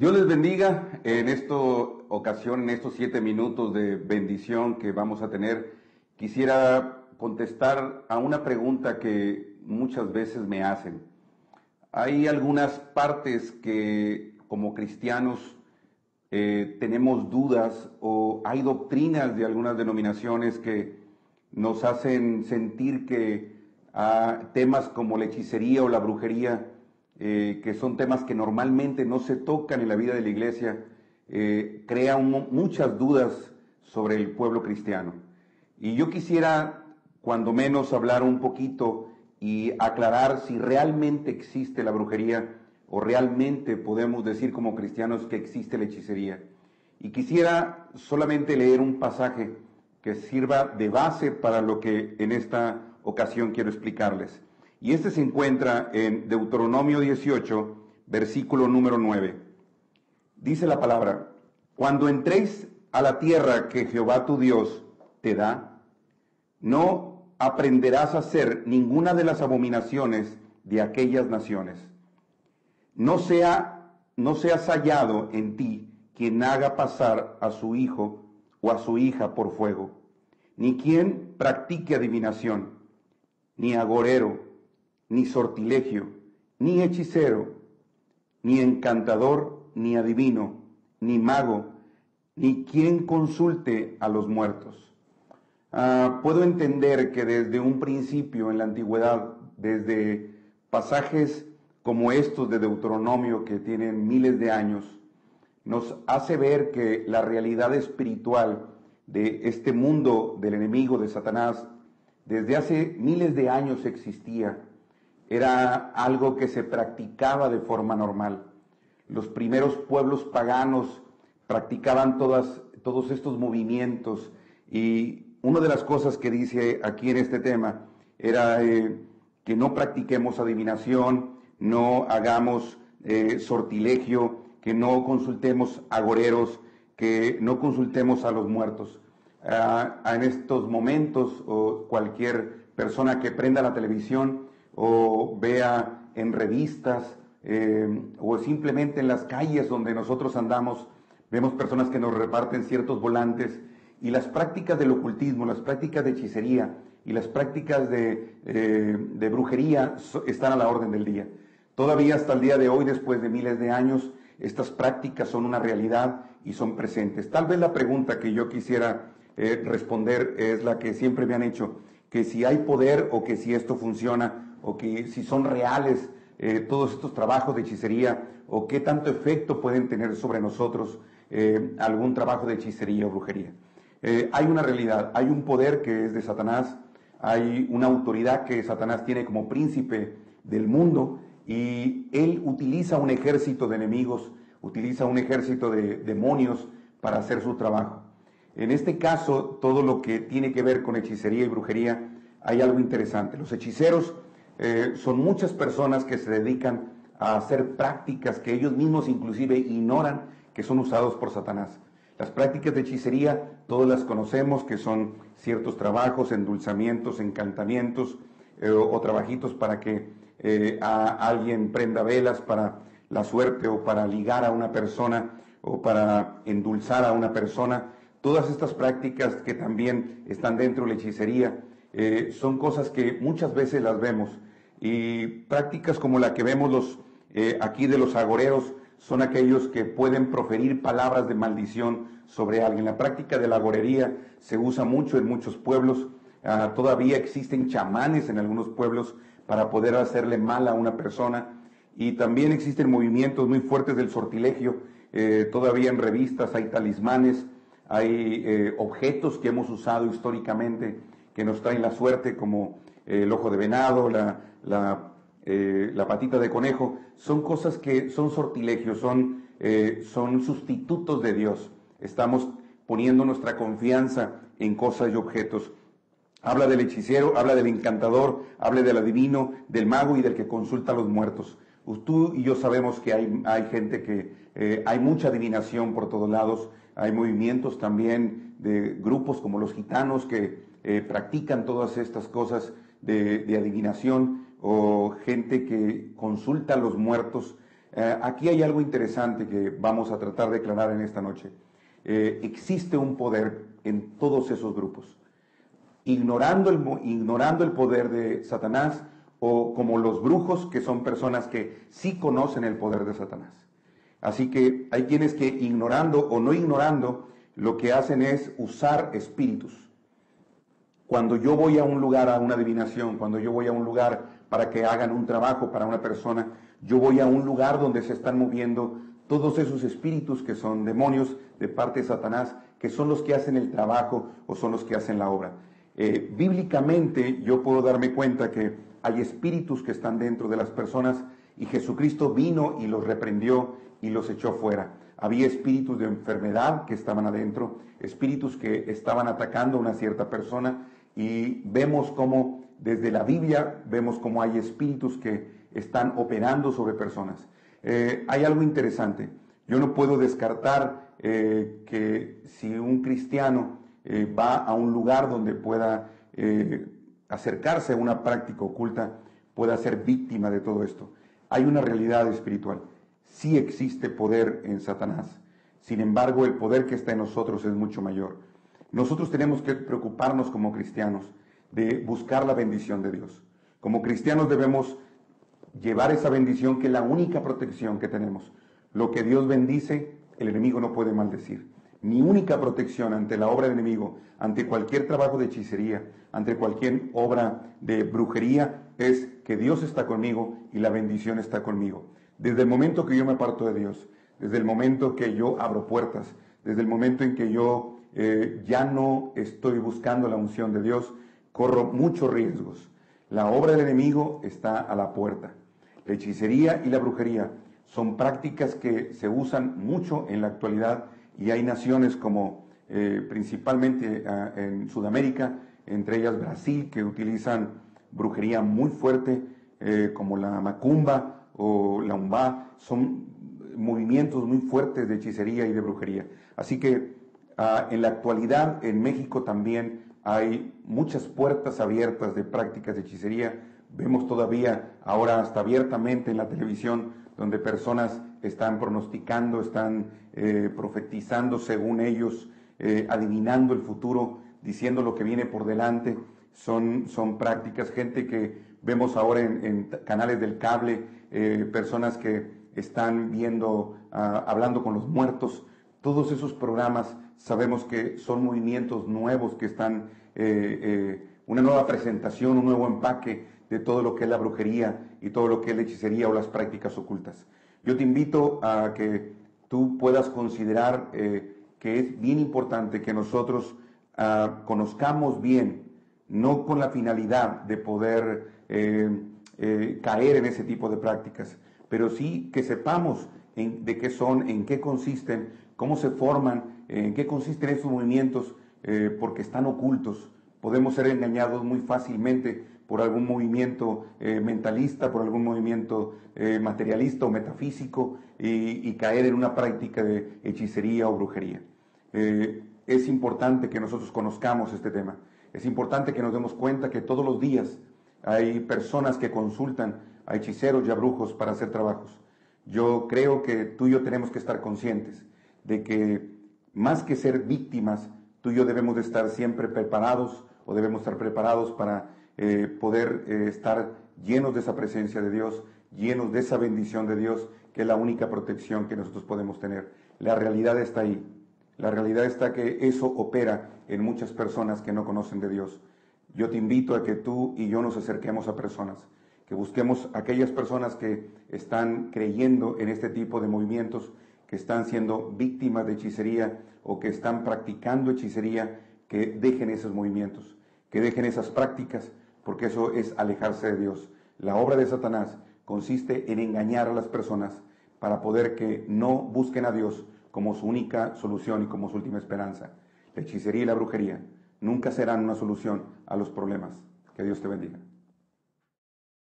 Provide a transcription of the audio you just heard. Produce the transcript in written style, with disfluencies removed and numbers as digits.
Dios les bendiga en esta ocasión, en estos 7 minutos de bendición que vamos a tener. Quisiera contestar a una pregunta que muchas veces me hacen. Hay algunas partes que como cristianos tenemos dudas, o hay doctrinas de algunas denominaciones que nos hacen sentir que temas como la hechicería o la brujería, que son temas que normalmente no se tocan en la vida de la iglesia, crean muchas dudas sobre el pueblo cristiano. Y yo quisiera, cuando menos, hablar un poquito y aclarar si realmente existe la brujería o realmente podemos decir como cristianos que existe la hechicería. Y quisiera solamente leer un pasaje que sirva de base para lo que en esta ocasión quiero explicarles. Y este se encuentra en Deuteronomio 18, versículo número 9. Dice la palabra: cuando entréis a la tierra que Jehová tu Dios te da, no aprenderás a hacer ninguna de las abominaciones de aquellas naciones. No seas hallado en ti quien haga pasar a su hijo o a su hija por fuego, ni quien practique adivinación, ni agorero, ni sortilegio, ni hechicero, ni encantador, ni adivino, ni mago, ni quien consulte a los muertos. Puedo entender que desde un principio en la antigüedad, desde pasajes como estos de Deuteronomio que tienen miles de años, nos hace ver que la realidad espiritual de este mundo del enemigo, de Satanás, desde hace miles de años existía. Era algo que se practicaba de forma normal. Los primeros pueblos paganos practicaban todos estos movimientos, y una de las cosas que dice aquí en este tema era que no practiquemos adivinación, no hagamos sortilegio, que no consultemos agoreros, que no consultemos a los muertos. En estos momentos, o cualquier persona que prenda la televisión o vea en revistas o simplemente en las calles donde nosotros andamos, vemos personas que nos reparten ciertos volantes, y las prácticas del ocultismo, las prácticas de hechicería y las prácticas de brujería están a la orden del día. Todavía hasta el día de hoy, después de miles de años, estas prácticas son una realidad y son presentes. Tal vez la pregunta que yo quisiera responder es la que siempre me han hecho, que si hay poder, o que si esto funciona, o que si son reales todos estos trabajos de hechicería, o qué tanto efecto pueden tener sobre nosotros algún trabajo de hechicería o brujería. Hay una realidad, hay un poder que es de Satanás, hay una autoridad que Satanás tiene como príncipe del mundo, y él utiliza un ejército de enemigos, utiliza un ejército de demonios para hacer su trabajo. En este caso, todo lo que tiene que ver con hechicería y brujería, hay algo interesante. Los hechiceros son muchas personas que se dedican a hacer prácticas que ellos mismos inclusive ignoran que son usados por Satanás. Las prácticas de hechicería, todas las conocemos, que son ciertos trabajos, endulzamientos, encantamientos o trabajitos para que alguien prenda velas para la suerte, o para ligar a una persona, o para endulzar a una persona. Todas estas prácticas que también están dentro de la hechicería son cosas que muchas veces las vemos, y prácticas como la que vemos aquí de los agoreros son aquellos que pueden proferir palabras de maldición sobre alguien. La práctica de la agorería se usa mucho en muchos pueblos. Todavía existen chamanes en algunos pueblos para poder hacerle mal a una persona, y también existen movimientos muy fuertes del sortilegio. Todavía en revistas hay talismanes, hay objetos que hemos usado históricamente que nos traen la suerte, como el ojo de venado, la patita de conejo. Son cosas que son sortilegios, son sustitutos de Dios. Estamos poniendo nuestra confianza en cosas y objetos. Habla del hechicero, habla del encantador, habla del adivino, del mago y del que consulta a los muertos. Tú y yo sabemos que hay gente que hay mucha adivinación por todos lados. Hay movimientos también de grupos como los gitanos que practican todas estas cosas de adivinación, o gente que consulta a los muertos. Aquí hay algo interesante que vamos a tratar de aclarar en esta noche. Existe un poder en todos esos grupos. Ignorando el poder de Satanás, o como los brujos, que son personas que sí conocen el poder de Satanás. Así que hay quienes que ignorando o no ignorando, lo que hacen es usar espíritus. Cuando yo voy a un lugar, a una adivinación, cuando yo voy a un lugar para que hagan un trabajo para una persona, yo voy a un lugar donde se están moviendo todos esos espíritus que son demonios de parte de Satanás, que son los que hacen el trabajo o son los que hacen la obra. Bíblicamente yo puedo darme cuenta que hay espíritus que están dentro de las personas y Jesucristo vino y los reprendió y los echó fuera. Había espíritus de enfermedad que estaban adentro, espíritus que estaban atacando a una cierta persona, y vemos cómo desde la Biblia vemos cómo hay espíritus que están operando sobre personas. Hay algo interesante. Yo no puedo descartar que si un cristiano va a un lugar donde pueda acercarse a una práctica oculta, pueda ser víctima de todo esto. Hay una realidad espiritual. Sí existe poder en Satanás. Sin embargo, el poder que está en nosotros es mucho mayor. Nosotros tenemos que preocuparnos como cristianos de buscar la bendición de Dios. Como cristianos debemos llevar esa bendición, que es la única protección que tenemos. Lo que Dios bendice, el enemigo no puede maldecir. Mi única protección ante la obra del enemigo, ante cualquier trabajo de hechicería, ante cualquier obra de brujería, es que Dios está conmigo y la bendición está conmigo. Desde el momento que yo me aparto de Dios, desde el momento que yo abro puertas, desde el momento en que yo ya no estoy buscando la unción de Dios, corro muchos riesgos. La obra del enemigo está a la puerta. La hechicería y la brujería son prácticas que se usan mucho en la actualidad, y hay naciones como principalmente en Sudamérica, entre ellas Brasil, que utilizan brujería muy fuerte, como la macumba o la umbá. Son movimientos muy fuertes de hechicería y de brujería. Así que en la actualidad en México también hay muchas puertas abiertas de prácticas de hechicería. Vemos todavía ahora hasta abiertamente en la televisión donde personas están pronosticando, están profetizando según ellos, adivinando el futuro, diciendo lo que viene por delante. Son prácticas, gente que vemos ahora en canales del cable, personas que están viendo, hablando con los muertos. Todos esos programas sabemos que son movimientos nuevos que están, una nueva presentación, un nuevo empaque de todo lo que es la brujería y todo lo que es la hechicería o las prácticas ocultas. Yo te invito a que tú puedas considerar que es bien importante que nosotros conozcamos bien, no con la finalidad de poder caer en ese tipo de prácticas, pero sí que sepamos de qué son, en qué consisten, cómo se forman, en qué consisten estos movimientos, porque están ocultos. Podemos ser engañados muy fácilmente por algún movimiento mentalista, por algún movimiento materialista o metafísico, y caer en una práctica de hechicería o brujería. Es importante que nosotros conozcamos este tema. Es importante que nos demos cuenta que todos los días hay personas que consultan a hechiceros y a brujos para hacer trabajos. Yo creo que tú y yo tenemos que estar conscientes de que más que ser víctimas, tú y yo debemos de estar siempre preparados, o debemos estar preparados para poder estar llenos de esa presencia de Dios, llenos de esa bendición de Dios, que es la única protección que nosotros podemos tener. La realidad está ahí. La realidad está que eso opera en muchas personas que no conocen de Dios. Yo te invito a que tú y yo nos acerquemos a personas, que busquemos a aquellas personas que están creyendo en este tipo de movimientos, que están siendo víctimas de hechicería o que están practicando hechicería, que dejen esos movimientos, que dejen esas prácticas, porque eso es alejarse de Dios. La obra de Satanás consiste en engañar a las personas para poder que no busquen a Dios como su única solución y como su última esperanza. La hechicería y la brujería nunca serán una solución a los problemas. Que Dios te bendiga.